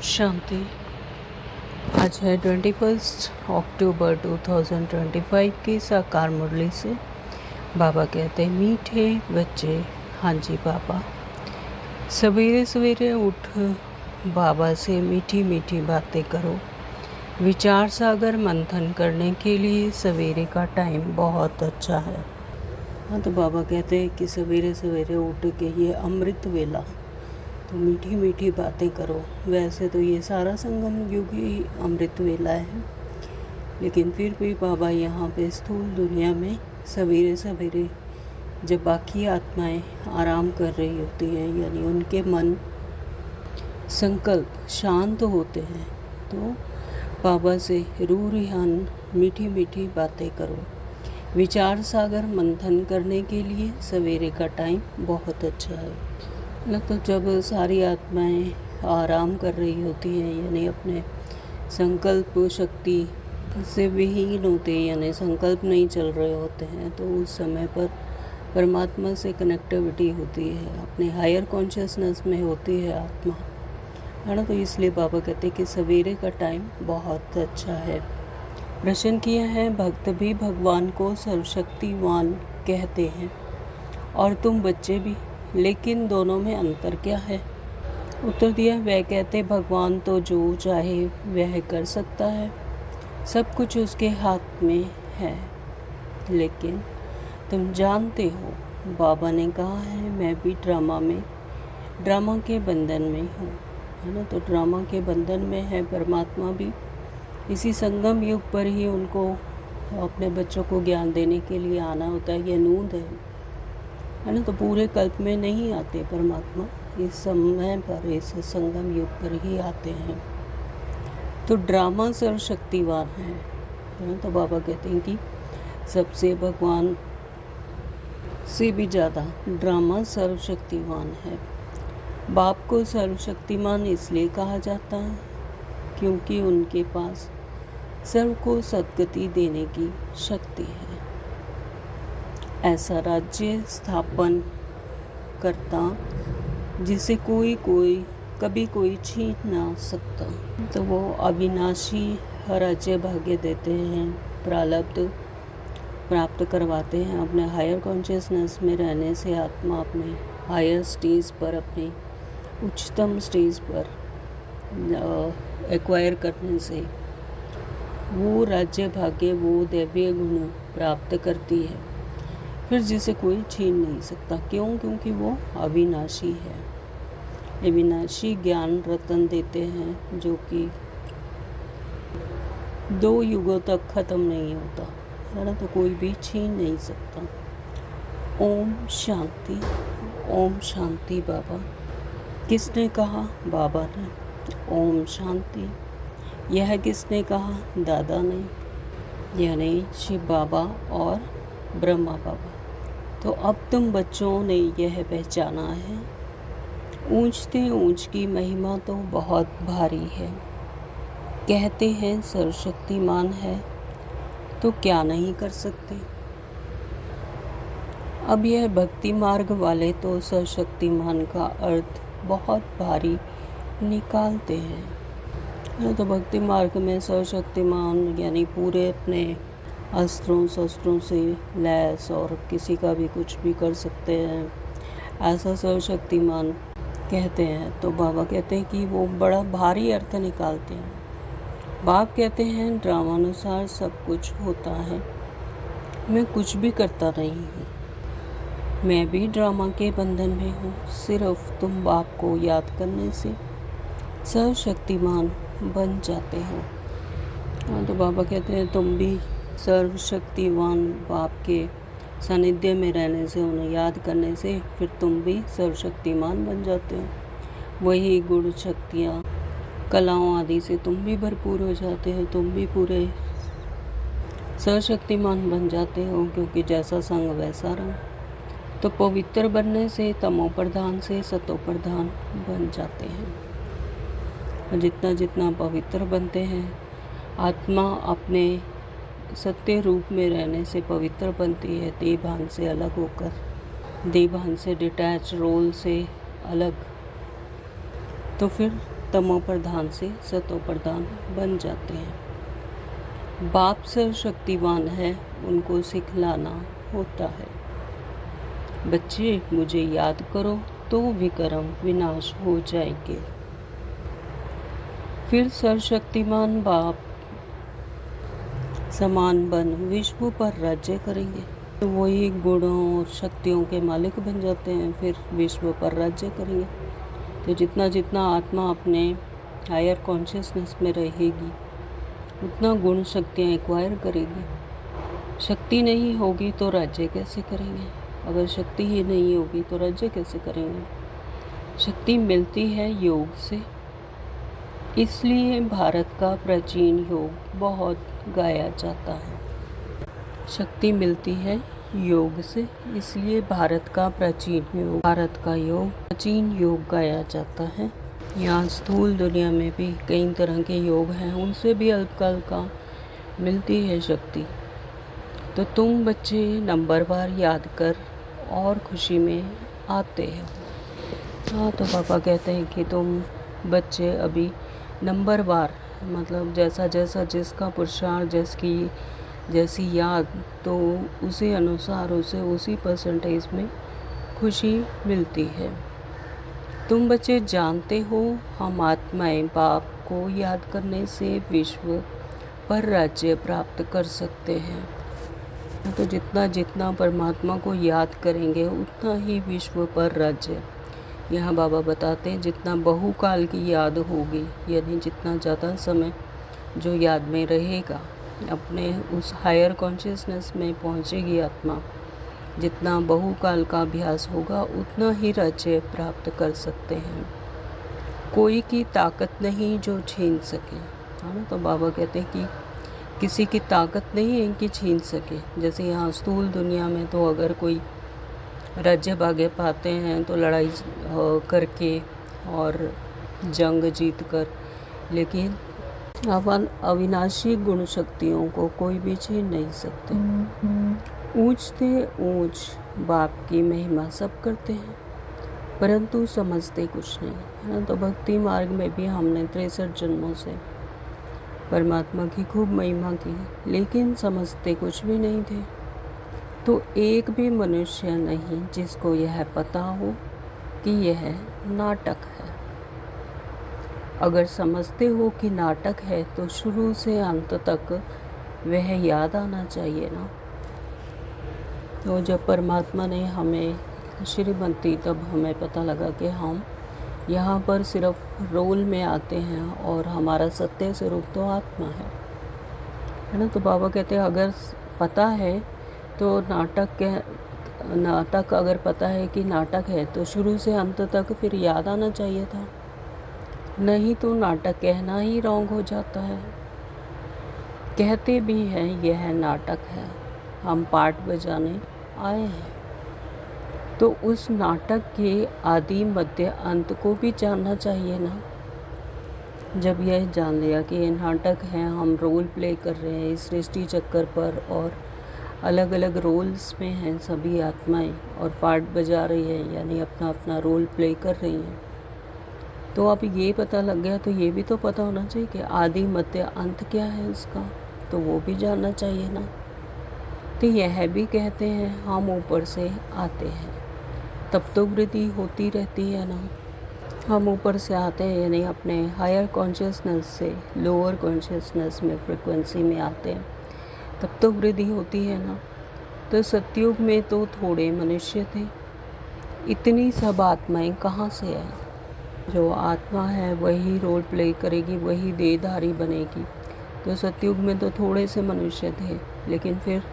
शांति। आज है 21 अक्टूबर 2025 की साकार मुरली से। बाबा कहते हैं, मीठे बच्चे। हाँ जी बाबा, सवेरे सवेरे उठ बाबा से मीठी मीठी बातें करो। विचार सागर मंथन करने के लिए सवेरे का टाइम बहुत अच्छा है। हाँ, तो बाबा कहते हैं कि सवेरे सवेरे उठ के ये अमृत वेला तो मीठी मीठी बातें करो। वैसे तो ये सारा संगम युग ही अमृत वेला है, लेकिन फिर भी बाबा यहाँ पे स्थूल दुनिया में सवेरे सवेरे जब बाकी आत्माएं आराम कर रही होती हैं, यानी उनके मन संकल्प शांत होते हैं, तो बाबा से रूह रिहान मीठी मीठी बातें करो। विचार सागर मंथन करने के लिए सवेरे का टाइम बहुत अच्छा है ना। तो जब सारी आत्माएं आराम कर रही होती हैं, यानी अपने संकल्प शक्ति से विहीन होते हैं, यानी संकल्प नहीं चल रहे होते हैं, तो उस समय पर परमात्मा से कनेक्टिविटी होती है, अपने हायर कॉन्शियसनेस में होती है आत्मा, है ना। तो इसलिए बाबा कहते हैं कि सवेरे का टाइम बहुत अच्छा है। प्रश्न किया है, भक्त भी भगवान को सर्वशक्तिवान कहते हैं और तुम बच्चे भी, लेकिन दोनों में अंतर क्या है? उत्तर दिया, वह कहते भगवान तो जो चाहे वह कर सकता है, सब कुछ उसके हाथ में है, लेकिन तुम जानते हो, बाबा ने कहा है मैं भी ड्रामा के बंधन में हूँ, है ना। तो ड्रामा के बंधन में है परमात्मा भी। इसी संगम युग पर ही उनको अपने बच्चों को ज्ञान देने के लिए आना होता है। यह नूंद है ना। तो पूरे कल्प में नहीं आते परमात्मा, इस समय पर, इस संगम युग पर ही आते हैं। तो ड्रामा सर्वशक्तिवान है ना। तो बाबा कहते हैं कि सबसे भगवान से भी ज़्यादा ड्रामा सर्वशक्तिवान है। बाप को सर्वशक्तिमान इसलिए कहा जाता है क्योंकि उनके पास सर्व को सद्गति देने की शक्ति है। ऐसा राज्य स्थापन करता जिसे कभी कोई छीन ना सकता, तो वो अविनाशी राज्य भाग्य देते हैं, प्रारब्ध प्राप्त करवाते हैं। अपने हायर कॉन्शियसनेस में रहने से आत्मा अपने हायर स्टेज पर, अपने उच्चतम स्टेज पर एक्वायर करने से वो राज्य भाग्य, वो दैवीय गुण प्राप्त करती है, फिर जिसे कोई छीन नहीं सकता। क्यों? क्योंकि वो अविनाशी है। अविनाशी ज्ञान रतन देते हैं जो कि 2 युगों तक ख़त्म नहीं होता, है ना। तो कोई भी छीन नहीं सकता। ओम शांति। ओम शांति। बाबा किसने कहा? बाबा ने। ओम शांति। यह किसने कहा? दादा ने, यानी शिव बाबा और ब्रह्मा बाबा। तो अब तुम बच्चों ने यह पहचाना है, ऊंचते ऊंच की महिमा तो बहुत भारी है। कहते हैं सर्वशक्तिमान है, तो क्या नहीं कर सकते। अब यह भक्ति मार्ग वाले तो सर्वशक्तिमान का अर्थ बहुत भारी निकालते हैं। तो भक्ति मार्ग में सर्वशक्तिमान यानी पूरे अपने अस्त्रों शस्त्रों से लैस और किसी का भी कुछ भी कर सकते हैं, ऐसा सर्वशक्तिमान कहते हैं। तो बाबा कहते हैं कि वो बड़ा भारी अर्थ निकालते हैं। बाप कहते हैं ड्रामानुसार सब कुछ होता है, मैं कुछ भी करता नहीं हूँ, मैं भी ड्रामा के बंधन में हूँ। सिर्फ तुम बाप को याद करने से सर्वशक्तिमान बन जाते हो। तो बाबा कहते हैं तुम भी सर्वशक्तिवान बाप के सानिध्य में रहने से, उन्हें याद करने से, फिर तुम भी सर्वशक्तिमान बन जाते हो। वही गुण शक्तियाँ कलाओं आदि से तुम भी भरपूर हो जाते हो, तुम भी पूरे सर्वशक्तिमान बन जाते हो, क्योंकि जैसा संग वैसा रंग। तो पवित्र बनने से तमो प्रधान से सतो प्रधान बन जाते हैं। और जितना जितना पवित्र बनते हैं, आत्मा अपने सत्य रूप में रहने से पवित्र बनती है, देह भान से अलग होकर, देह भान से डिटैच, रोल से अलग। तो फिर तमो प्रधान से सतो प्रधान बन जाते हैं। बाप सर्वशक्तिवान है, उनको सिखलाना होता है। बच्चे मुझे याद करो तो विक्रम विनाश हो जाएंगे। फिर सर्वशक्तिमान बाप समान बन विश्व पर राज्य करेंगे। तो वही गुणों और शक्तियों के मालिक बन जाते हैं, फिर विश्व पर राज्य करेंगे। तो जितना जितना आत्मा अपने हायर कॉन्शियसनेस में रहेगी, उतना गुण शक्तियाँ एक्वायर करेगी। शक्ति नहीं होगी तो राज्य कैसे करेंगे? अगर शक्ति ही नहीं होगी तो राज्य कैसे करेंगे? शक्ति मिलती है योग से, इसलिए भारत का प्राचीन योग बहुत गाया जाता है। शक्ति मिलती है योग से, इसलिए भारत का प्राचीन योग गाया जाता है। यहाँ स्थूल दुनिया में भी कई तरह के योग हैं, उनसे भी अल्पकाल का मिलती है शक्ति। तो तुम बच्चे नंबरवार याद कर और खुशी में आते हो। हाँ, तो पापा कहते हैं कि तुम बच्चे अभी नंबरवार, मतलब जैसा जैसा जिसका पुरुषार्थ, जैसी याद, तो उसी अनुसार उसे उसी परसेंटेज में खुशी मिलती है। तुम बच्चे जानते हो हम आत्माएं बाप को याद करने से विश्व पर राज्य प्राप्त कर सकते हैं। तो जितना जितना परमात्मा को याद करेंगे उतना ही विश्व पर राज्य। यहाँ बाबा बताते हैं जितना बहुकाल की याद होगी, यानी जितना ज़्यादा समय जो याद में रहेगा, अपने उस हायर कॉन्शियसनेस में पहुँचेगी आत्मा, जितना बहुकाल का अभ्यास होगा उतना ही राज्य प्राप्त कर सकते हैं। कोई की ताकत नहीं जो छीन सके। है ना? तो बाबा कहते हैं कि किसी की ताकत नहीं है कि छीन सके। जैसे यहाँ स्थूल दुनिया में तो अगर कोई राज्य भाग्य पाते हैं तो लड़ाई करके और जंग जीत कर, लेकिन अविनाशी गुण शक्तियों को कोई भी छीन नहीं सकते। ऊंच से ऊंच बाप की महिमा सब करते हैं, परंतु समझते कुछ नहीं। है ना? तो भक्ति मार्ग में भी हमने 63 जन्मों से परमात्मा की खूब महिमा की, लेकिन समझते कुछ भी नहीं थे। तो एक भी मनुष्य नहीं जिसको यह पता हो कि यह नाटक है। अगर समझते हो कि नाटक है तो शुरू से अंत तक वह याद आना चाहिए ना। तो जब परमात्मा ने हमें श्रीमती, तब हमें पता लगा कि हम यहाँ पर सिर्फ रोल में आते हैं और हमारा सत्य स्वरूप तो आत्मा है ना। तो बाबा कहते हैं अगर पता है तो नाटक अगर पता है कि नाटक है तो शुरू से अंत तक फिर याद आना चाहिए था, नहीं तो नाटक कहना ही रॉन्ग हो जाता है। कहते भी हैं यह नाटक है, हम पार्ट बजाने आए हैं, तो उस नाटक के आदि मध्य अंत को भी जानना चाहिए ना। जब यह जान लिया कि ये नाटक है, हम रोल प्ले कर रहे हैं इस सृष्टि चक्कर पर और अलग अलग रोल्स में हैं सभी आत्माएं और पार्ट बजा रही है, यानी अपना अपना रोल प्ले कर रही हैं। तो अब ये पता लग गया तो ये भी तो पता होना चाहिए कि आदि मध्य अंत क्या है उसका, तो वो भी जानना चाहिए ना। तो यह भी कहते हैं हम ऊपर से आते हैं, तब तो वृद्धि होती रहती है ना। हम ऊपर से आते हैं यानी अपने हायर कॉन्शियसनेस से लोअर कॉन्शियसनेस में फ्रिक्वेंसी में आते हैं, तब तो वृद्धि होती है ना। तो सतयुग में तो थोड़े मनुष्य थे, इतनी सब आत्माएं कहाँ से आए? जो आत्मा है वही रोल प्ले करेगी, वही देहधारी बनेगी। तो सतयुग में तो थोड़े से मनुष्य थे, लेकिन फिर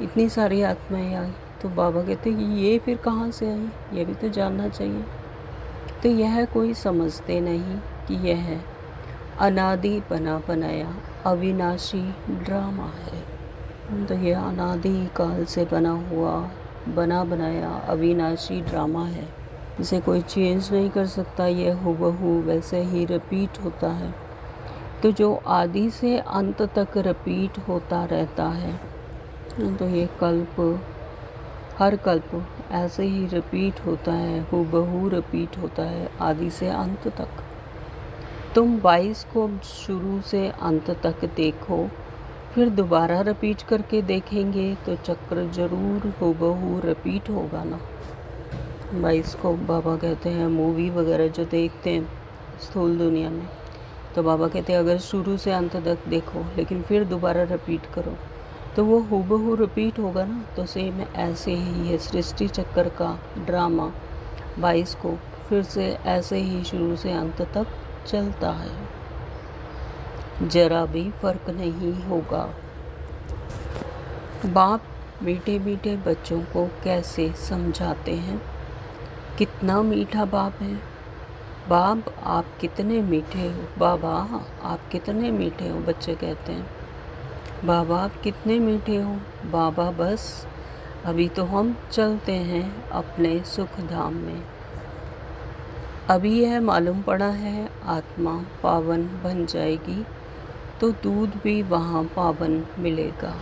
इतनी सारी आत्माएं आई। तो बाबा कहते हैं कि ये फिर कहाँ से आई, ये भी तो जानना चाहिए। तो यह कोई समझते नहीं कि यह अनादि बनाया अविनाशी ड्रामा है। तो यह अनादि काल से बनाया अविनाशी ड्रामा है, इसे कोई चेंज नहीं कर सकता। यह हूबहू वैसे ही रिपीट होता है। तो जो आदि से अंत तक रिपीट होता रहता है, तो ये हर कल्प ऐसे ही रिपीट होता है, हूबहू रिपीट होता है आदि से अंत तक। तुम 22 को शुरू से अंत तक देखो, फिर दोबारा रिपीट करके देखेंगे तो चक्र ज़रूर हूबहू रिपीट होगा ना। 22 को बाबा कहते हैं मूवी वगैरह जो देखते हैं स्थूल दुनिया में, तो बाबा कहते हैं अगर शुरू से अंत तक देखो लेकिन फिर दोबारा रिपीट करो तो वो हूबहू रिपीट होगा ना। तो सेम ऐसे ही है सृष्टि चक्र का ड्रामा 22 को फिर से ऐसे ही शुरू से अंत तक चलता है, जरा भी फर्क नहीं होगा। बाप मीठे मीठे बच्चों को कैसे समझाते हैं, कितना मीठा बाप है। बाप आप कितने मीठे हो, बाबा आप कितने मीठे हो। बच्चे कहते हैं बाबा आप कितने मीठे हो। बाबा बस अभी तो हम चलते हैं अपने सुख धाम में। अभी यह मालूम पड़ा है आत्मा पावन बन जाएगी तो दूध भी वहाँ पावन मिलेगा।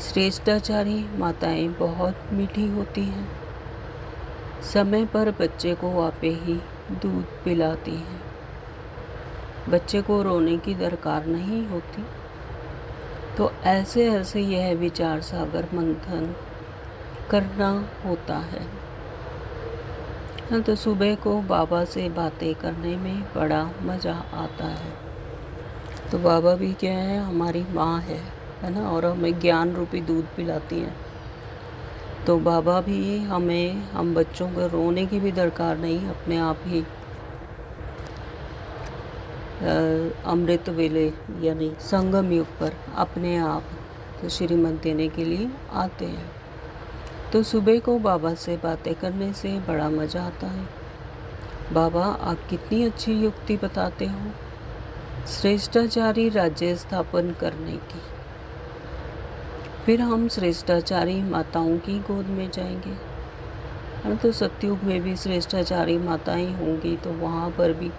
श्रेष्ठाचारी माताएं बहुत मीठी होती हैं, समय पर बच्चे को आपे ही दूध पिलाती हैं। बच्चे को रोने की दरकार नहीं होती। तो ऐसे ऐसे यह विचार सागर मंथन करना होता है। तो सुबह को बाबा से बातें करने में बड़ा मज़ा आता है। तो बाबा भी क्या है, हमारी माँ है ना, और हमें ज्ञान रूपी दूध पिलाती हैं। तो बाबा भी हम बच्चों को रोने की भी दरकार नहीं, अपने आप ही अमृत वेले यानी संगम युग पर अपने आप तो श्रीमत देने के लिए आते हैं। तो सुबह को बाबा से बातें करने से बड़ा मज़ा आता है। बाबा आप कितनी अच्छी युक्ति बताते हो श्रेष्ठाचारी राज्य स्थापन करने की। फिर हम श्रेष्ठाचारी माताओं की गोद में जाएंगे। तो सतयुग में भी श्रेष्ठाचारी माताएं होंगी तो वहाँ पर भी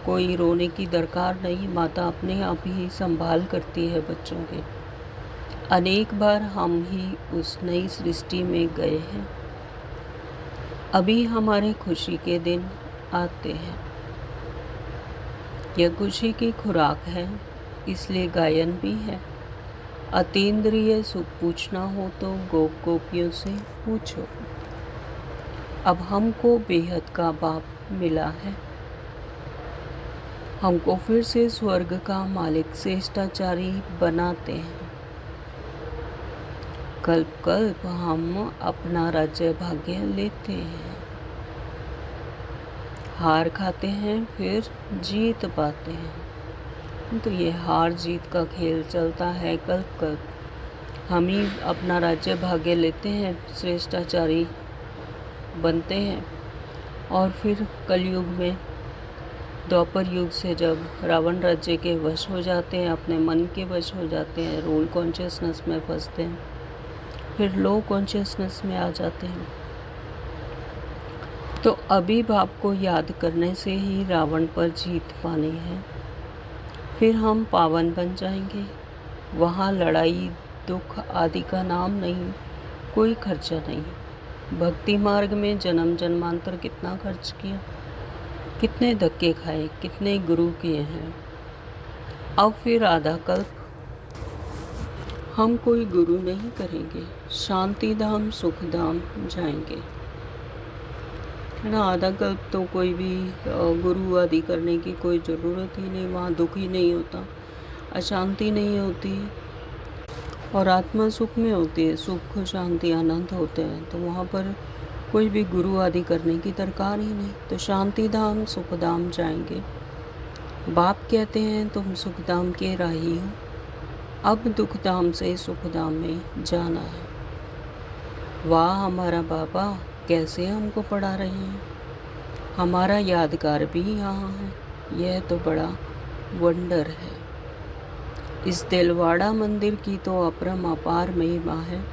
कोई रोने की दरकार नहीं, माता अपने आप ही संभाल करती है बच्चों के। अनेक बार हम ही उस नई सृष्टि में गए हैं, अभी हमारे खुशी के दिन आते हैं। यह खुशी की खुराक है, इसलिए गायन भी है। अतीन्द्रिय सुख पूछना हो तो गोप गोपियों से पूछो। अब हमको बेहद का बाप मिला है, हमको फिर से स्वर्ग का मालिक श्रेष्ठाचारी बनाते हैं। कल्प कल्प हम अपना राज्य भाग्य लेते हैं, हार खाते हैं फिर जीत पाते हैं। तो ये हार जीत का खेल चलता है कल्प कल्प। हम ही अपना राज्य भाग्य लेते हैं, श्रेष्ठाचारी बनते हैं, और फिर कलयुग में द्वापर युग से जब रावण राज्य के वश हो जाते हैं, अपने मन के वश हो जाते हैं, रोल कॉन्शियसनेस में फंसते हैं, फिर लो कॉन्शियसनेस में आ जाते हैं। तो अभी बाप को याद करने से ही रावण पर जीत पानी है, फिर हम पावन बन जाएंगे। वहाँ लड़ाई दुख आदि का नाम नहीं, कोई खर्चा नहीं। भक्ति मार्ग में जन्म जन्मांतर कितना खर्च किया, कितने धक्के खाए, कितने गुरु किए हैं। अब फिर आधा कल्प हम कोई गुरु नहीं करेंगे, शांति धाम सुख धाम जाएंगे, है ना। आधा कल्प तो कोई भी गुरु आदि करने की कोई ज़रूरत ही नहीं, वहाँ दुख ही नहीं होता, अशांति नहीं होती और आत्मा सुख में होती है, सुख शांति आनंद होते हैं। तो वहाँ पर कोई भी गुरु आदि करने की दरकार ही नहीं। तो शांति धाम सुख धाम जाएंगे। बाप कहते हैं तुम सुख धाम के राही हो, अब दुख धाम से सुख धाम में जाना है। वाह हमारा बाबा कैसे हमको पढ़ा रहे हैं, हमारा यादगार भी यहाँ है, यह तो बड़ा वंडर है। इस दिलवाड़ा मंदिर की तो अपरम अपार महिमा है।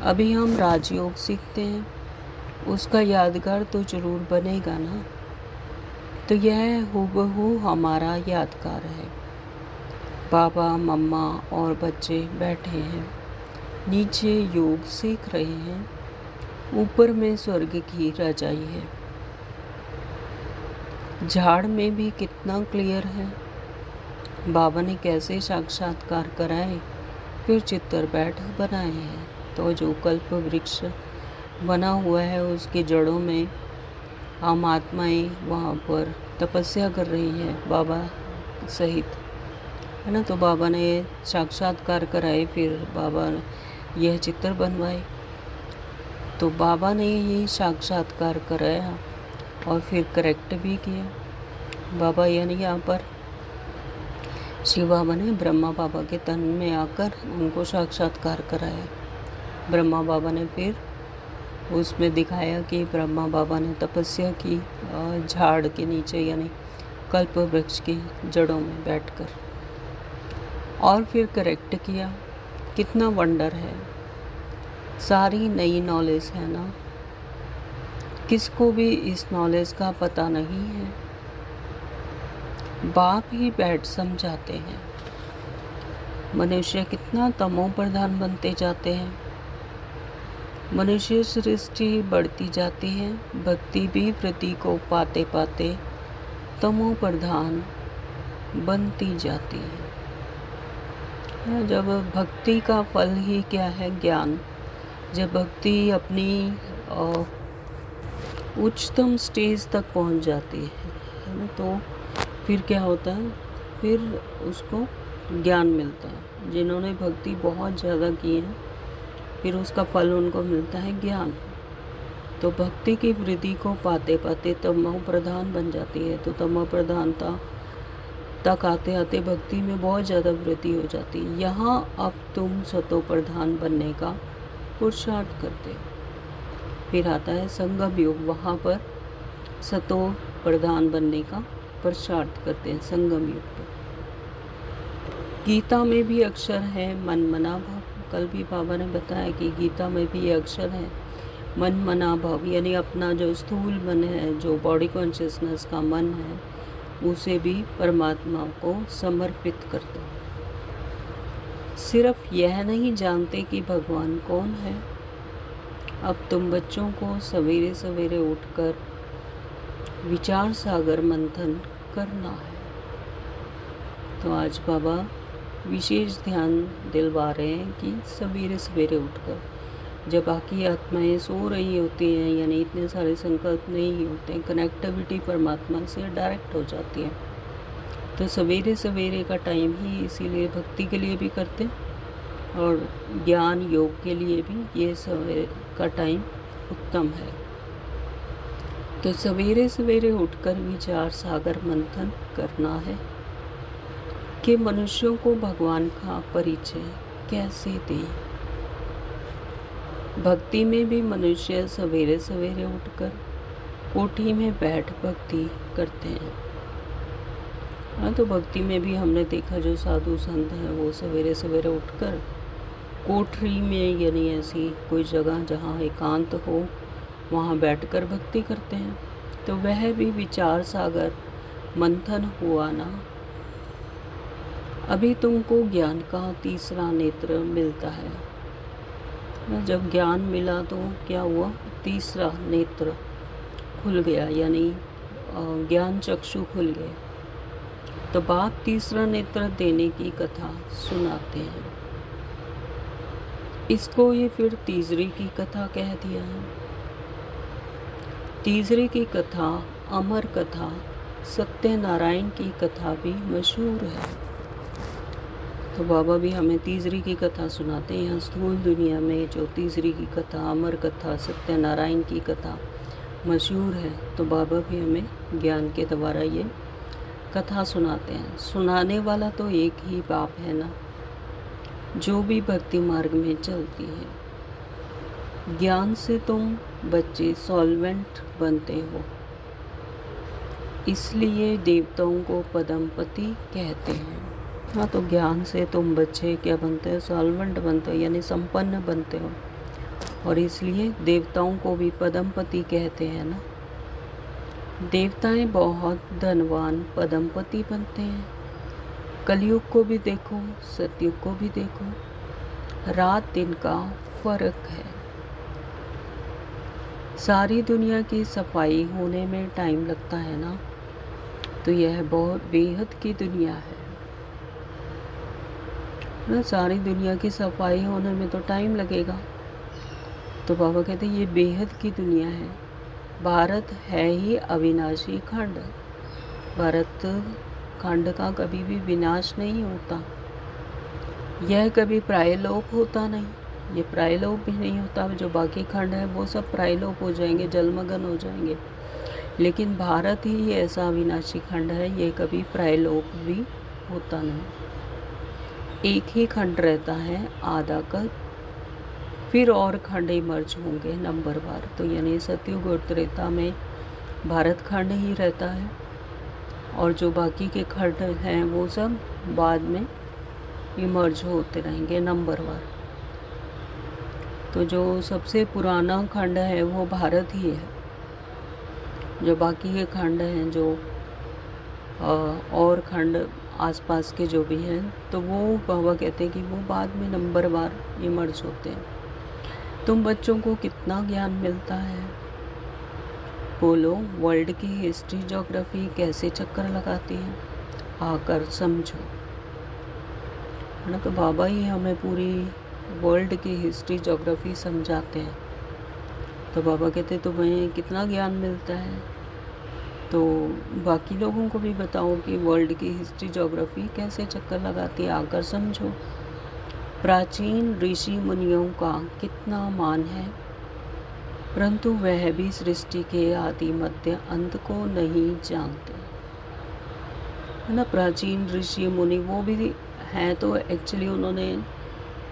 अभी हम राजयोग सीखते हैं, उसका यादगार तो ज़रूर बनेगा ना। तो यह हूबहू हमारा यादगार है। बाबा मम्मा और बच्चे बैठे हैं, नीचे योग सीख रहे हैं, ऊपर में स्वर्ग की रजाई है। झाड़ में भी कितना क्लियर है। बाबा ने कैसे साक्षात्कार कराए, फिर चित्तर बैठ बनाए हैं। तो जो कल्प वृक्ष बना हुआ है उसकी जड़ों में आम आत्माएं वहाँ पर तपस्या कर रही है बाबा सहित, है ना। तो बाबा ने साक्षात्कार कराए, फिर बाबा यह चित्र बनवाए। तो बाबा ने ही साक्षात्कार कराया और फिर करेक्ट भी किया। बाबा यानी यहाँ पर शिव बाबा ने ब्रह्मा बाबा के तन में आकर उनको साक्षात्कार कराया। ब्रह्मा बाबा ने फिर उसमें दिखाया कि ब्रह्मा बाबा ने तपस्या की झाड़ के नीचे यानी कल्प वृक्ष की जड़ों में बैठकर, और फिर करेक्ट किया। कितना वंडर है, सारी नई नॉलेज है ना। किसको भी इस नॉलेज का पता नहीं है, बाप ही बैठ समझाते हैं। मनुष्य कितना तमो प्रधान बनते जाते हैं। मनुष्य सृष्टि बढ़ती जाती है, भक्ति भी वृद्धि को पाते पाते तमो प्रधान बनती जाती है। जब भक्ति का फल ही क्या है, ज्ञान। जब भक्ति अपनी उच्चतम स्टेज तक पहुंच जाती है ना, तो फिर क्या होता है, फिर उसको ज्ञान मिलता है। जिन्होंने भक्ति बहुत ज़्यादा की है, फिर उसका फल उनको मिलता है ज्ञान। तो भक्ति की वृद्धि को पाते पाते तमो प्रधान बन जाती है। तो तमो प्रधानता तक आते आते भक्ति में बहुत ज़्यादा वृद्धि हो जाती है। यहाँ अब तुम सतो प्रधान बनने का पुरुषार्थ करते हो। फिर आता है संगम योग, वहाँ पर सतो प्रधान बनने का पुरुषार्थ करते हैं संगम युग पर। गीता में भी अक्षर है मन मना भाव। कल भी बाबा ने बताया कि गीता में भी ये अक्षर है मन मना भाव, यानी अपना जो स्थूल मन है, जो बॉडी कॉन्शियसनेस का मन है, उसे भी परमात्मा को समर्पित कर दो। सिर्फ यह नहीं जानते कि भगवान कौन है। अब तुम बच्चों को सवेरे सवेरे उठकर विचार सागर मंथन करना है। तो आज बाबा विशेष ध्यान दिलवा रहे हैं कि सवेरे सवेरे उठकर, जब बाकी आत्माएं सो रही होती हैं, यानी इतने सारे संकल्प नहीं होते हैं, कनेक्टिविटी परमात्मा से डायरेक्ट हो जाती है। तो सवेरे सवेरे का टाइम ही इसीलिए भक्ति के लिए भी करते हैं और ज्ञान योग के लिए भी ये सवेरे का टाइम उत्तम है। तो सवेरे सवेरे उठकर विचार सागर मंथन करना है कि मनुष्यों को भगवान का परिचय कैसे दें। भक्ति में भी मनुष्य सवेरे सवेरे उठकर कोठी में बैठ भक्ति करते हैं। हाँ, तो भक्ति में भी हमने देखा जो साधु संत हैं वो सवेरे सवेरे उठकर कोठरी में, यानी ऐसी कोई जगह जहाँ एकांत हो, वहाँ बैठकर भक्ति करते हैं। तो वह भी विचार सागर मंथन हुआ ना। अभी तुमको ज्ञान का तीसरा नेत्र मिलता है। जब ज्ञान मिला तो क्या हुआ, तीसरा नेत्र खुल गया, यानी ज्ञान चक्षु खुल गए। तो बाप तीसरा नेत्र देने की कथा सुनाते हैं। इसको ये फिर तीसरी की कथा कह दिया है। तीसरी की कथा अमर कथा सत्यनारायण की कथा भी मशहूर है। तो बाबा भी हमें तीसरी की कथा सुनाते हैं। यहाँ स्थूल दुनिया में जो तीसरी की कथा, अमर कथा, सत्यनारायण की कथा मशहूर है, तो बाबा भी हमें ज्ञान के द्वारा ये कथा सुनाते हैं। सुनाने वाला तो एक ही बाप है ना, जो भी भक्ति मार्ग में चलती है। ज्ञान से तुम बच्चे सॉल्वेंट बनते हो, इसलिए देवताओं को पदमपति कहते हैं। हाँ, तो ज्ञान से तुम बच्चे क्या बनते हो, सॉल्वेंट बनते हो, यानी संपन्न बनते हो, और इसलिए देवताओं को भी पदमपति कहते हैं ना। देवताएं बहुत धनवान पदमपति बनते हैं। कलयुग को भी देखो, सतयुग को भी देखो, रात दिन का फर्क है। सारी दुनिया की सफाई होने में टाइम लगता है ना, तो यह बहुत बेहद की दुनिया है ना। सारी दुनिया की सफाई होने में तो टाइम लगेगा। तो बाबा कहते ये बेहद की दुनिया है। भारत है ही अविनाशी खंड। भारत खंड का कभी भी विनाश नहीं होता। यह कभी प्रायलोप होता नहीं, ये प्रायलोप भी नहीं होता। जो बाकी खंड है वो सब प्रायलोप हो जाएंगे, जलमग्न हो जाएंगे। लेकिन भारत ही ऐसा अविनाशी खंड है, ये कभी प्रायलोप भी होता नहीं। एक ही खंड रहता है आधा कल्प, फिर और खंड इमर्ज होंगे नंबरवार। तो यानी सतयुग और त्रेता में भारत खंड ही रहता है, और जो बाकी के खंड हैं वो सब बाद में इमर्ज होते रहेंगे नंबरवार। तो जो सबसे पुराना खंड है वो भारत ही है। जो बाकी के खंड हैं, जो और खंड आसपास के जो भी हैं, तो वो बाबा कहते हैं कि वो बाद में नंबरवार इमर्ज होते हैं। तुम बच्चों को कितना ज्ञान मिलता है? बोलो, वर्ल्ड की हिस्ट्री ज्योग्राफी कैसे चक्कर लगाती है, आकर समझो, है ना। तो बाबा ही हमें पूरी वर्ल्ड की हिस्ट्री ज्योग्राफी समझाते हैं। तो बाबा कहते तुम्हें कितना ज्ञान मिलता है, तो बाकी लोगों को भी बताओ कि वर्ल्ड की हिस्ट्री ज्योग्राफी कैसे चक्कर लगाती है, आकर समझो। प्राचीन ऋषि मुनियों का कितना मान है, परंतु वह भी सृष्टि के आदि मध्य अंत को नहीं जानते, है ना। प्राचीन ऋषि मुनि वो भी हैं, तो एक्चुअली उन्होंने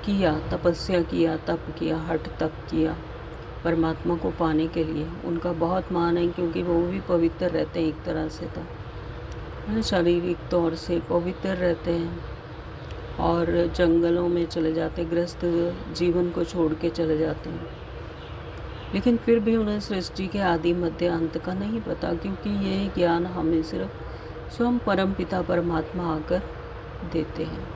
किया, तपस्या किया, तप किया, हठ तप किया परमात्मा को पाने के लिए। उनका बहुत मान है, क्योंकि वो भी पवित्र रहते हैं एक तरह से, तो शारीरिक तौर से पवित्र रहते हैं, और जंगलों में चले जाते, ग्रस्त जीवन को छोड़ के चले जाते हैं। लेकिन फिर भी उन्हें सृष्टि के आदि मध्य अंत का नहीं पता, क्योंकि ये ज्ञान हमें सिर्फ स्वयं परमपिता परमात्मा आकर देते हैं।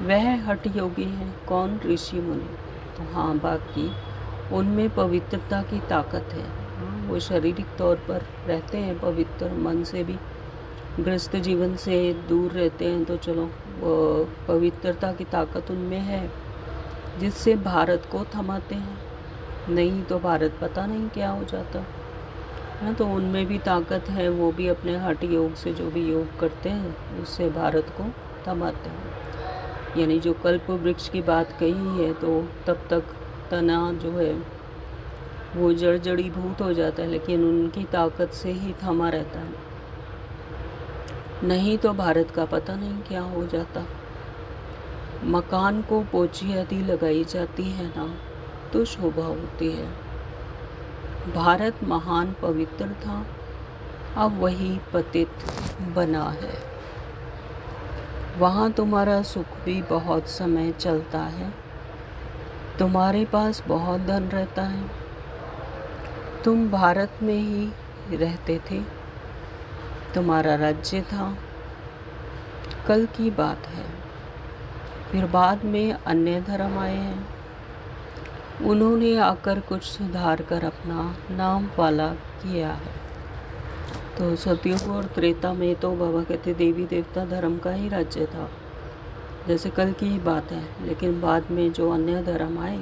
वह हठ योगी हैं, कौन? ऋषि मुनि। तो हाँ, बाकी उनमें पवित्रता की ताकत है। वो शारीरिक तौर पर रहते हैं पवित्र, मन से भी ग्रस्त जीवन से दूर रहते हैं, तो चलो वो पवित्रता की ताकत उनमें है, जिससे भारत को थमाते हैं। नहीं तो भारत पता नहीं क्या हो जाता, है। तो उनमें भी ताकत है, वो भी अपने हठ योग से जो भी योग करते हैं उससे भारत को थमाते हैं। यानी जो कल्प वृक्ष की बात कही है, तो तब तक तना जो है वो जड़ीभूत हो जाता है, लेकिन उनकी ताकत से ही थमा रहता है। नहीं तो भारत का पता नहीं क्या हो जाता। मकान को पोची यदि लगाई जाती है ना, तो शोभा होती है। भारत महान पवित्र था, अब वही पतित बना है। वहाँ तुम्हारा सुख भी बहुत समय चलता है, तुम्हारे पास बहुत धन रहता है, तुम भारत में ही रहते थे, तुम्हारा राज्य था। कल की बात है। फिर बाद में अन्य धर्म आए हैं, उन्होंने आकर कुछ सुधार कर अपना नाम वाला किया है। तो सतयुग और त्रेता में तो बाबा कहते देवी देवता धर्म का ही राज्य था, जैसे कल की ही बात है। लेकिन बाद में जो अन्य धर्म आए,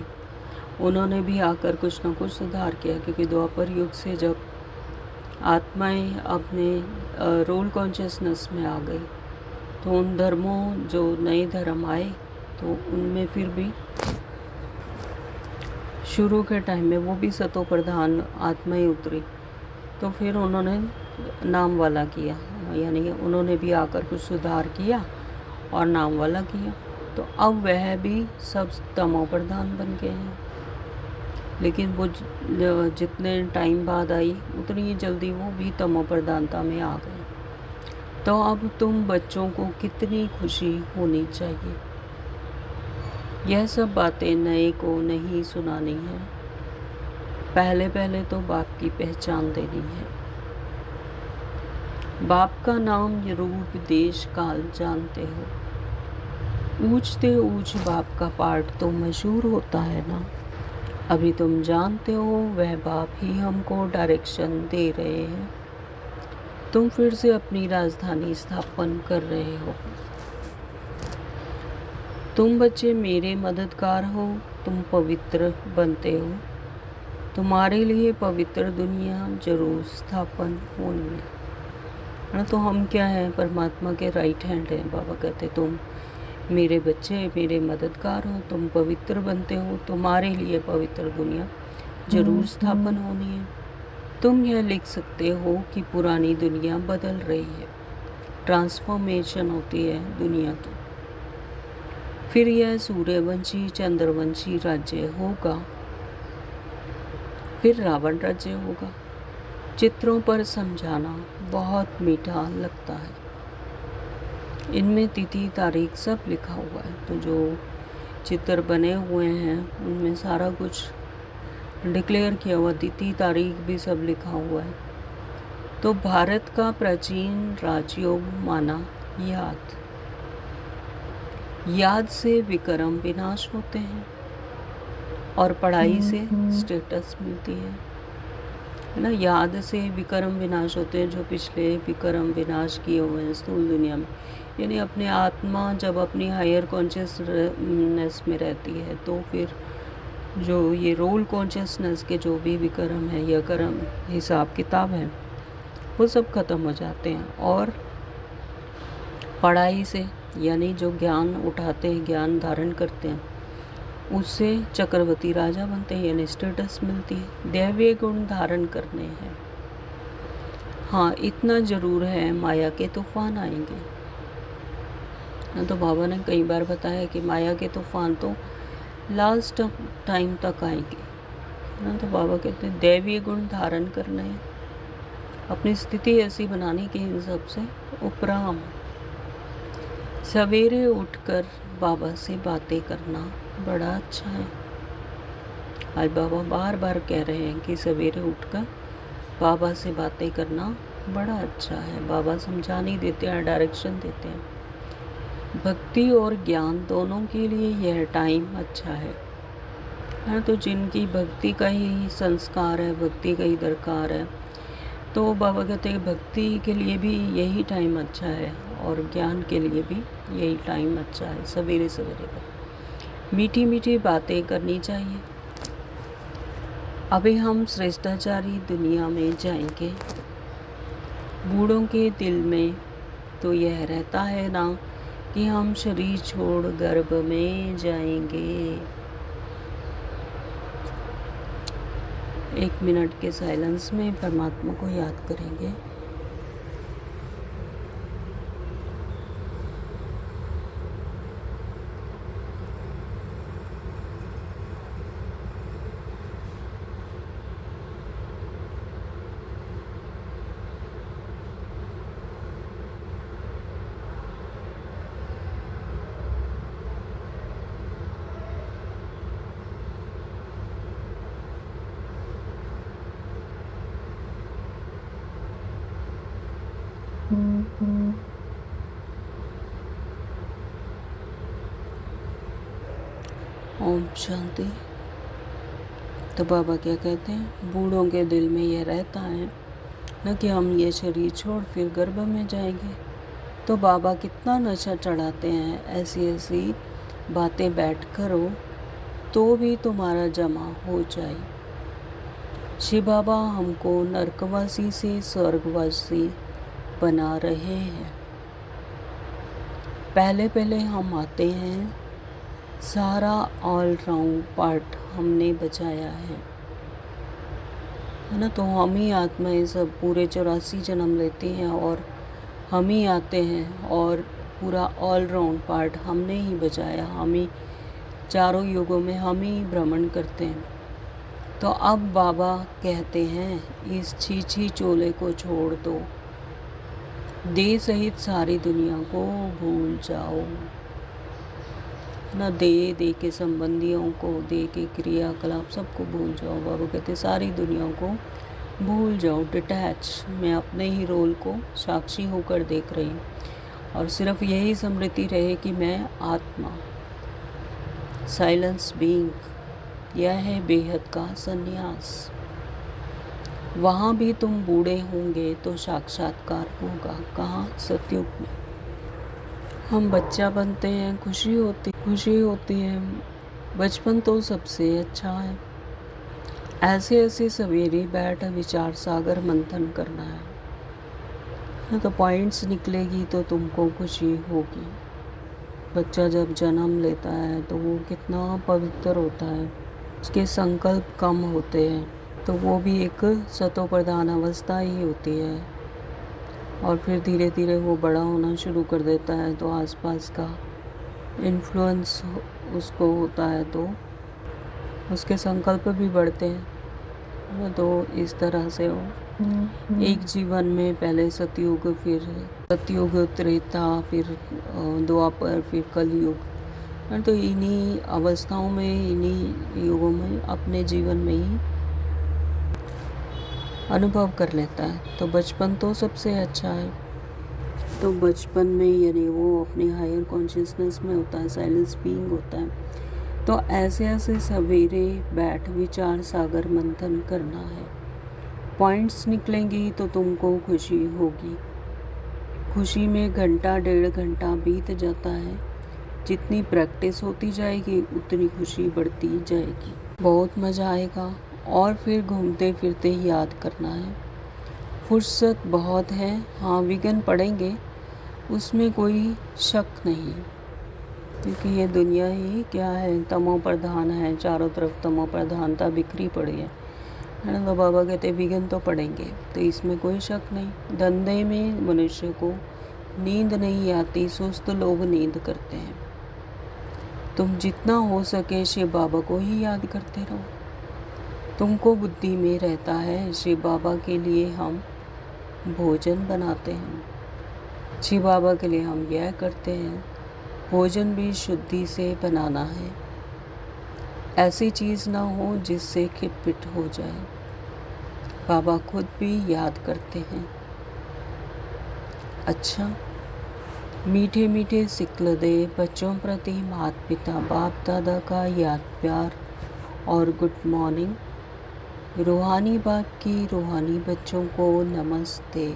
उन्होंने भी आकर कुछ न कुछ सुधार किया, क्योंकि द्वापर युग से जब आत्माएं अपने रोल कॉन्शियसनेस में आ गई, तो उन धर्मों, जो नए धर्म आए, तो उनमें फिर भी शुरू के टाइम में वो भी सतो प्रधान आत्माएं उतरी, तो फिर उन्होंने नाम वाला किया, यानी उन्होंने भी आकर कुछ सुधार किया और नाम वाला किया। तो अब वह भी सब तमो प्रधान बन गए हैं। लेकिन वो जितने टाइम बाद आई, उतनी जल्दी वो भी तमो प्रधानता में आ गए। तो अब तुम बच्चों को कितनी खुशी होनी चाहिए। यह सब बातें नए को नहीं सुनानी है, पहले पहले तो बाप की पहचान देनी है। बाप का नाम, रूप, देश, काल जानते हो। ऊंचते ऊंच बाप का पाठ तो मशहूर होता है ना। अभी तुम जानते हो वह बाप ही हमको डायरेक्शन दे रहे हैं। तुम फिर से अपनी राजधानी स्थापन कर रहे हो। तुम बच्चे मेरे मददगार हो, तुम पवित्र बनते हो। तुम्हारे लिए पवित्र दुनिया जरूर स्थापन होनी है ना। तो हम क्या हैं? परमात्मा के राइट हैंड हैं। बाबा कहते तुम मेरे बच्चे, मेरे मददगार हो, तुम पवित्र बनते हो, तुम्हारे लिए पवित्र दुनिया जरूर स्थापन होनी है। तुम यह लिख सकते हो कि पुरानी दुनिया बदल रही है, ट्रांसफॉर्मेशन होती है दुनिया की। फिर यह सूर्यवंशी चंद्रवंशी राज्य होगा, फिर रावण राज्य होगा। चित्रों पर समझाना बहुत मीठा लगता है। इनमें तिथि तारीख सब लिखा हुआ है। तो जो चित्र बने हुए हैं उनमें सारा कुछ डिक्लेयर किया हुआ, तिथि तारीख भी सब लिखा हुआ है। तो भारत का प्राचीन राजयोग माना याद। याद से विक्रम विनाश होते हैं और पढ़ाई से स्टेटस मिलती है ना। याद से विक्रम विनाश होते हैं, जो पिछले विक्रम विनाश किए हुए हैं स्थूल दुनिया में। यानी अपने आत्मा जब अपनी हायर कॉन्शियसनेस में रहती है तो फिर जो ये रोल कॉन्शियसनेस के जो भी विक्रम है या कर्म हिसाब किताब है वो सब खत्म हो जाते हैं। और पढ़ाई से यानी जो ज्ञान उठाते हैं, ज्ञान धारण करते हैं, उससे चक्रवर्ती राजा बनते हैं, यानी स्टेटस मिलती है। दैवीय गुण धारण करने हैं। हाँ, इतना ज़रूर है, माया के तूफान आएंगे। तो बाबा ने कई बार बताया कि माया के तूफान तो लास्ट टाइम तक आएंगे ना। तो बाबा कहते हैं दैवीय गुण धारण करने हैं, अपनी स्थिति ऐसी बनाने की इन सबसे उपराम। सवेरे उठकर बाबा से बातें करना बड़ा अच्छा है। आज बाबा बार बार कह रहे हैं कि सवेरे उठकर बाबा से बातें करना बड़ा अच्छा है। बाबा समझा नहीं देते हैं, डायरेक्शन देते हैं। भक्ति और ज्ञान दोनों के लिए यह टाइम अच्छा है। तो जिनकी भक्ति का ही संस्कार है, भक्ति का ही दरकार है, तो बाबा कहते हैं भक्ति के लिए भी यही टाइम अच्छा है और ज्ञान के लिए भी यही टाइम अच्छा है। सवेरे सवेरे का मीठी मीठी बातें करनी चाहिए। अभी हम श्रेष्ठाचारी दुनिया में जाएंगे। बूढ़ों के दिल में तो यह रहता है ना कि हम शरीर छोड़ गर्भ में जाएंगे। 1 मिनट के साइलेंस में परमात्मा को याद करेंगे। ओम शांति। तो बाबा क्या कहते हैं, बूढ़ों के दिल में यह रहता है न कि हम ये शरीर छोड़ फिर गर्भ में जाएंगे। तो बाबा कितना नशा चढ़ाते हैं, ऐसी ऐसी बातें बैठ करो तो भी तुम्हारा जमा हो जाए। शिव बाबा हमको नरकवासी से स्वर्गवासी बना रहे हैं। पहले पहले हम आते हैं, सारा ऑलराउंड पार्ट हमने बचाया है ना। तो हम ही आत्माएं सब पूरे 84 जन्म लेती हैं और हम ही आते हैं और पूरा ऑलराउंड पार्ट हमने ही बचाया। हम ही चारों युगों में हम ही भ्रमण करते हैं। तो अब बाबा कहते हैं इस छीछी चोले को छोड़ दो, देह सहित सारी दुनिया को भूल जाओ ना। दे के संबंधियों को, दे के क्रियाकलाप सबको भूल जाओ। बाबा कहते सारी दुनिया को भूल जाओ, डिटैच। मैं अपने ही रोल को साक्षी होकर देख रही हूँ और सिर्फ यही स्मृति रहे कि मैं आत्मा, साइलेंस बीइंग। यह है बेहद का संन्यास। वहाँ भी तुम बूढ़े होंगे तो साक्षात्कार होगा। कहाँ? सतयुग में। हम बच्चा बनते हैं, खुशी होती है। बचपन तो सबसे अच्छा है। ऐसे ऐसे सवेरे बैठ विचार सागर मंथन करना है तो पॉइंट्स निकलेगी तो तुमको खुशी होगी। बच्चा जब जन्म लेता है तो वो कितना पवित्र होता है, उसके संकल्प कम होते हैं, तो वो भी एक सतो प्रधान अवस्था ही होती है। और फिर धीरे धीरे वो बड़ा होना शुरू कर देता है तो आसपास का इन्फ्लुएंस उसको होता है तो उसके संकल्प भी बढ़ते हैं। तो इस तरह से हो एक जीवन में पहले सतयुग, फिर त्रेता, फिर द्वापर, फिर कलयुग। तो इन्हीं अवस्थाओं में, इन्हीं युगों में अपने जीवन में ही अनुभव कर लेता है। तो बचपन तो सबसे अच्छा है। तो बचपन में यानी वो अपने हायर कॉन्शियसनेस में होता है, साइलेंस बीइंग होता है। तो ऐसे ऐसे सवेरे बैठ विचार सागर मंथन करना है। पॉइंट्स निकलेंगी तो तुमको खुशी होगी। खुशी में घंटा 1.5 घंटा बीत जाता है। जितनी प्रैक्टिस होती जाएगी उतनी खुशी बढ़ती जाएगी। बहुत मज़ा आएगा। और फिर घूमते फिरते याद करना है। फुर्सत बहुत है। हाँ, विघ्न पड़ेंगे, उसमें कोई शक नहीं, क्योंकि ये दुनिया ही क्या है, तमो प्रधान है। चारों तरफ तमो प्रधानता बिखरी पड़ी है ना। तो बाबा कहते विघ्न तो पड़ेंगे, तो इसमें कोई शक नहीं। धंधे में मनुष्य को नींद नहीं आती, सुस्त लोग नींद करते हैं। तुम जितना हो सके शिव बाबा को ही याद करते रहो। तुमको बुद्धि में रहता है शिव बाबा के लिए हम भोजन बनाते हैं, शिव बाबा के लिए हम यह करते हैं। भोजन भी शुद्धि से बनाना है। ऐसी चीज़ ना हो जिससे खिटपिट हो जाए। बाबा खुद भी याद करते हैं। अच्छा, मीठे मीठे सिक्ल दे बच्चों प्रति माता पिता बाप दादा का याद प्यार और गुड मॉर्निंग। रूहानी बाप की रूहानी बच्चों को नमस्ते।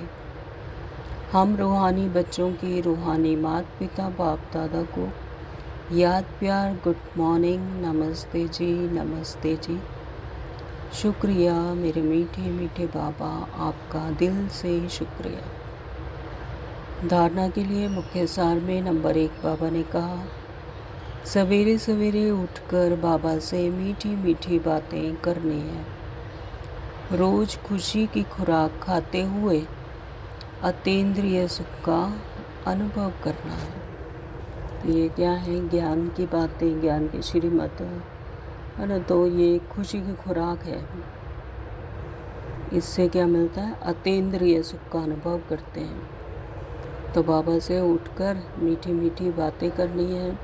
हम रूहानी बच्चों की रूहानी माता पिता बाप दादा को याद प्यार गुड मॉर्निंग, नमस्ते जी, नमस्ते जी। शुक्रिया मेरे मीठे मीठे बाबा, आपका दिल से शुक्रिया। धारणा के लिए मुख्य सार में नंबर 1 बाबा ने कहा, सवेरे सवेरे उठकर बाबा से मीठी मीठी बातें करनी है। रोज़ खुशी की खुराक खाते हुए अतीन्द्रिय सुख का अनुभव करना है। तो ये क्या है? ज्ञान की बातें, ज्ञान के श्रीमत है ना। तो ये खुशी की खुराक है। इससे क्या मिलता है? अतीन्द्रिय सुख का अनुभव करते हैं। तो बाबा से उठकर मीठी मीठी बातें करनी है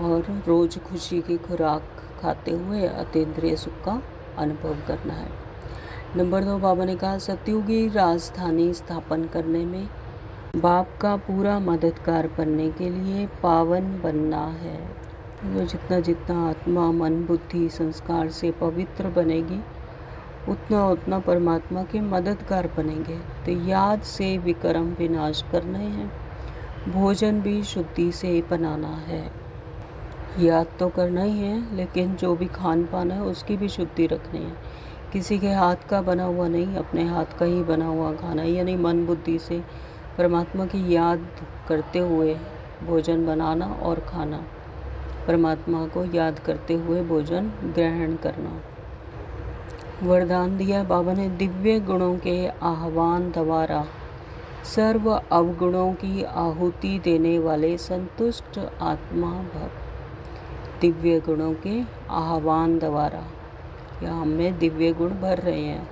और रोज़ खुशी की खुराक खाते हुए अतीन्द्रिय सुख का अनुभव करना है। नंबर 2 बाबा ने कहा, सतयुगी राजधानी स्थापन करने में बाप का पूरा मददगार बनने के लिए पावन बनना है। तो जितना जितना आत्मा मन बुद्धि संस्कार से पवित्र बनेगी उतना उतना परमात्मा के मददगार बनेंगे। तो याद से विक्रम विनाश करने हैं। भोजन भी शुद्धि से बनाना है। याद तो करना ही है, लेकिन जो भी खान पान है उसकी भी शुद्धि रखनी है। किसी के हाथ का बना हुआ नहीं, अपने हाथ का ही बना हुआ खाना, यानी मन बुद्धि से परमात्मा की याद करते हुए भोजन बनाना और खाना। परमात्मा को याद करते हुए भोजन ग्रहण करना। वरदान दिया बाबा ने, दिव्य गुणों के आह्वान द्वारा सर्व अवगुणों की आहुति देने वाले संतुष्ट आत्मा भव। दिव्य गुणों के आह्वान द्वारा, या हमें दिव्य गुण भर रहे हैं।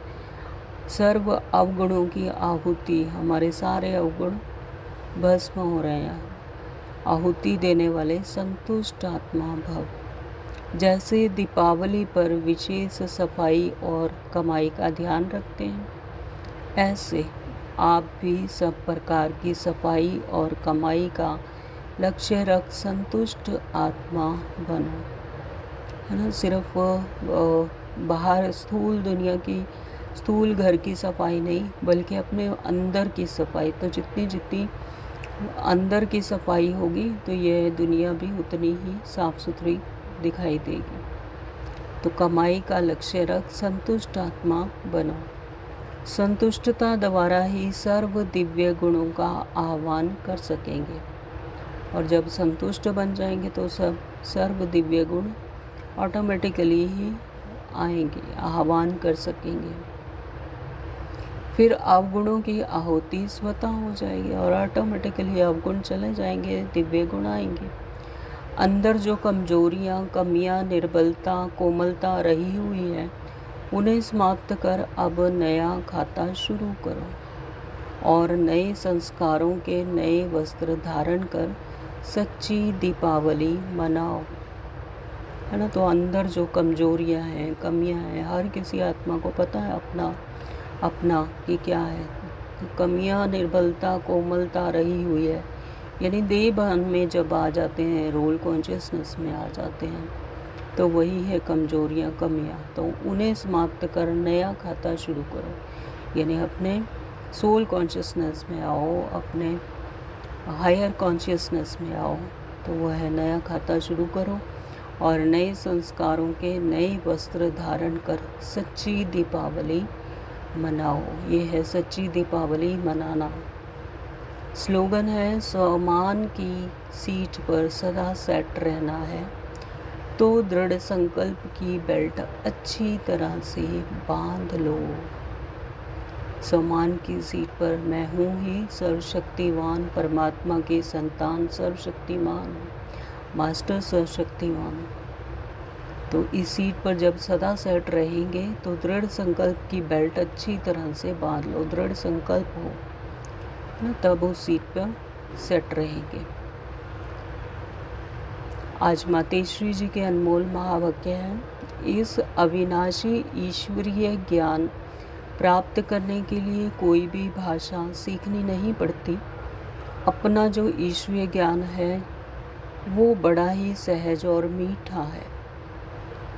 सर्व अवगुणों की आहुति, हमारे सारे अवगुण भस्म हो रहे हैं। आहुति देने वाले संतुष्ट आत्मा भव। जैसे दीपावली पर विशेष सफाई और कमाई का ध्यान रखते हैं, ऐसे आप भी सब प्रकार की सफाई और कमाई का लक्ष्य रख संतुष्ट आत्मा बनो, है ना। सिर्फ बाहर स्थूल दुनिया की स्थूल घर की सफाई नहीं, बल्कि अपने अंदर की सफाई। तो जितनी जितनी अंदर की सफाई होगी तो यह दुनिया भी उतनी ही साफ सुथरी दिखाई देगी। तो कमाई का लक्ष्य रख संतुष्ट आत्मा बनो। संतुष्टता द्वारा ही सर्व दिव्य गुणों का आह्वान कर सकेंगे, और जब संतुष्ट बन जाएंगे तो सब सर्व दिव्य गुण ऑटोमेटिकली ही आएंगे, आह्वान कर सकेंगे। फिर अवगुणों की आहुति स्वतः हो जाएगी और ऑटोमेटिकली अवगुण चले जाएंगे, दिव्य गुण आएंगे। अंदर जो कमजोरियाँ, कमियाँ, निर्बलता, कोमलता रही हुई है, उन्हें समाप्त कर अब नया खाता शुरू करो और नए संस्कारों के नए वस्त्र धारण कर सच्ची दीपावली मनाओ, है ना। तो अंदर जो कमजोरियाँ हैं, कमियाँ हैं, हर किसी आत्मा को पता है अपना अपना कि क्या है। कमियाँ, निर्बलता, कोमलता रही हुई है, यानी देह भान में जब आ जाते हैं, रोल कॉन्शियसनेस में आ जाते हैं, तो वही है कमजोरियाँ, कमियाँ। तो उन्हें समाप्त कर नया खाता शुरू करो, यानी अपने सोल कॉन्शियसनेस में आओ, अपने हायर कॉन्शियसनेस में आओ। तो वह है नया खाता शुरू करो और नए संस्कारों के नए वस्त्र धारण कर सच्ची दीपावली मनाओ। ये है सच्ची दीपावली मनाना। स्लोगन है, सम्मान की सीट पर सदा सेट रहना है तो दृढ़ संकल्प की बेल्ट अच्छी तरह से बांध लो। सम्मान की सीट पर मैं हूँ ही सर्वशक्तिवान परमात्मा की संतान, सर्वशक्तिमान मास्टर, सर्वशक्तिमान। तो इस सीट पर जब सदा सेट रहेंगे तो दृढ़ संकल्प की बेल्ट अच्छी तरह से बांध लो। दृढ़ संकल्प हो ना, तब उस सीट पर सेट रहेंगे। आज मातेश्वरी जी के अनमोल महावाक्य हैं, इस अविनाशी ईश्वरीय ज्ञान प्राप्त करने के लिए कोई भी भाषा सीखनी नहीं पड़ती। अपना जो ईश्वरीय ज्ञान है वो बड़ा ही सहज और मीठा है।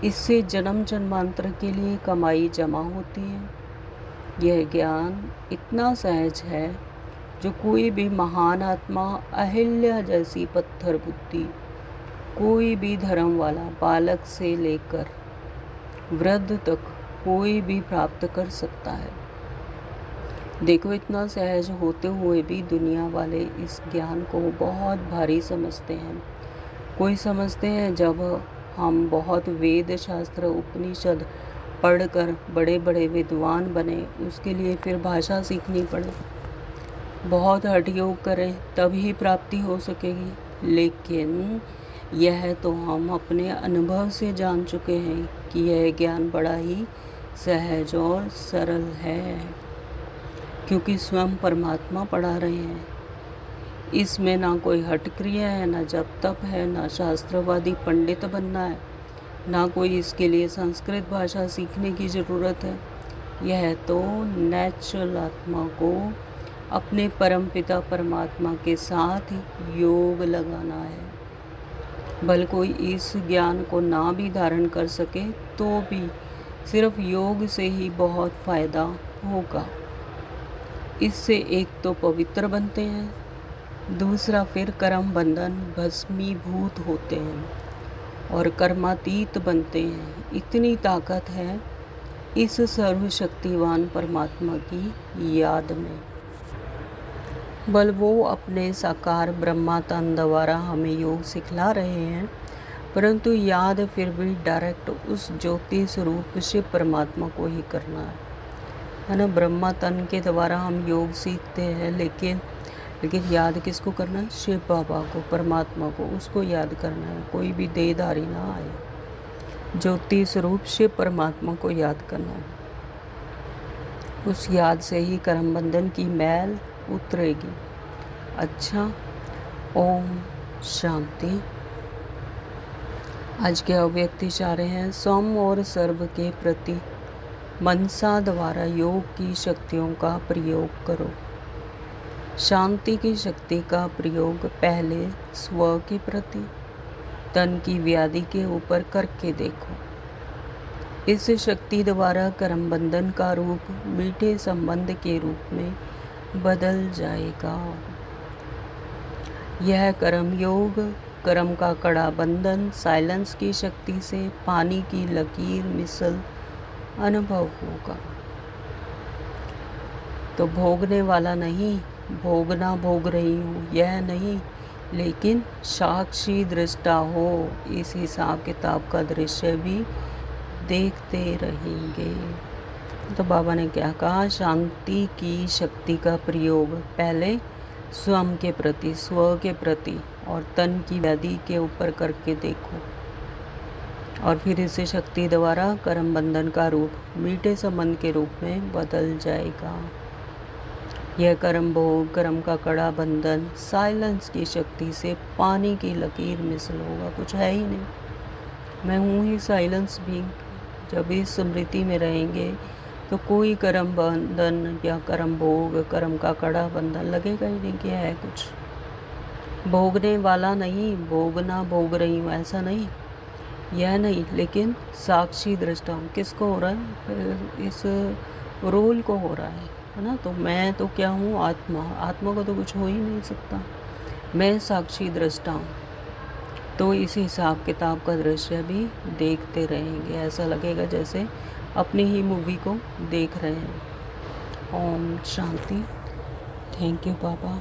इससे जन्म जन्मांतर के लिए कमाई जमा होती है। यह ज्ञान इतना सहज है जो कोई भी महान आत्मा, अहिल्या जैसी पत्थर बुद्धि, कोई भी धर्म वाला बालक से लेकर वृद्ध तक कोई भी प्राप्त कर सकता है। देखो, इतना सहज होते हुए भी दुनिया वाले इस ज्ञान को बहुत भारी समझते हैं। कोई समझते हैं जब हम बहुत वेद शास्त्र उपनिषद पढ़कर बड़े बड़े विद्वान बने, उसके लिए फिर भाषा सीखनी पड़े, बहुत हठ योग करें तभी प्राप्ति हो सकेगी। लेकिन यह तो हम अपने अनुभव से जान चुके हैं कि यह ज्ञान बड़ा ही सहज और सरल है, क्योंकि स्वयं परमात्मा पढ़ा रहे हैं। इसमें ना कोई हठ क्रिया है, ना जप तप है, ना शास्त्रवादी पंडित बनना है, ना कोई इसके लिए संस्कृत भाषा सीखने की ज़रूरत है। यह तो नेचुरल आत्मा को अपने परमपिता परमात्मा के साथ योग लगाना है। भले कोई इस ज्ञान को ना भी धारण कर सके तो भी सिर्फ योग से ही बहुत फ़ायदा होगा। इससे एक तो पवित्र बनते हैं, दूसरा फिर कर्म बंधन भस्मीभूत होते हैं और कर्मातीत बनते हैं। इतनी ताकत है इस सर्वशक्तिवान परमात्मा की याद में। बल वो अपने साकार ब्रह्मा तन द्वारा हमें योग सिखला रहे हैं, परंतु याद फिर भी डायरेक्ट उस ज्योति स्वरूप शिव परमात्मा को ही करना है ना। ब्रह्मा तन के द्वारा हम योग सीखते हैं, लेकिन याद किसको करना है? शिव बाबा को, परमात्मा को, उसको याद करना है। कोई भी देहधारी ना आए, ज्योति स्वरूप शिव परमात्मा को याद करना है। उस याद से ही कर्म बंधन की मैल उतरेगी। अच्छा, ओम शांति। आज के अव्यक्त इशारे हैं, सौम और सर्व के प्रति मनसा द्वारा योग की शक्तियों का प्रयोग करो। शांति की शक्ति का प्रयोग पहले स्व के प्रति, तन की व्याधि के ऊपर करके देखो। इस शक्ति द्वारा कर्म बंधन का रूप मीठे संबंध के रूप में बदल जाएगा। यह कर्म योग कर्म का कड़ा बंधन साइलेंस की शक्ति से पानी की लकीर मिसल अनुभव होगा। तो भोगने वाला नहीं, भोगना भोग रही हूँ यह नहीं, लेकिन साक्षी दृष्टा हो, इस हिसाब किताब का दृश्य भी देखते रहेंगे। तो बाबा ने क्या कहा, शांति की शक्ति का प्रयोग पहले स्वयं के प्रति, स्व के प्रति और तन की व्याधि के ऊपर करके देखो, और फिर इसे शक्ति द्वारा कर्म बंधन का रूप मीठे संबंध के रूप में बदल जाएगा। यह कर्म भोग कर्म का कड़ा बंधन साइलेंस की शक्ति से पानी की लकीर मिसल होगा। कुछ है ही नहीं, मैं हूँ ही साइलेंस भी। जब इस स्मृति में रहेंगे तो कोई कर्म बंधन या कर्म भोग कर्म का कड़ा बंधन लगेगा ही नहीं कि है कुछ। भोगने वाला नहीं, भोगना भोग रही हूँ ऐसा नहीं, यह नहीं, लेकिन साक्षी दृष्टा हूँ। किसको हो रहा है, इस रोल को हो रहा है ना। तो मैं तो क्या हूँ, आत्मा। आत्मा को तो कुछ हो ही नहीं सकता, मैं साक्षी दृष्टा हूँ। तो इस हिसाब किताब का दृश्य भी देखते रहेंगे, ऐसा लगेगा जैसे अपनी ही मूवी को देख रहे हैं। ओम शांति। Thank you Baba.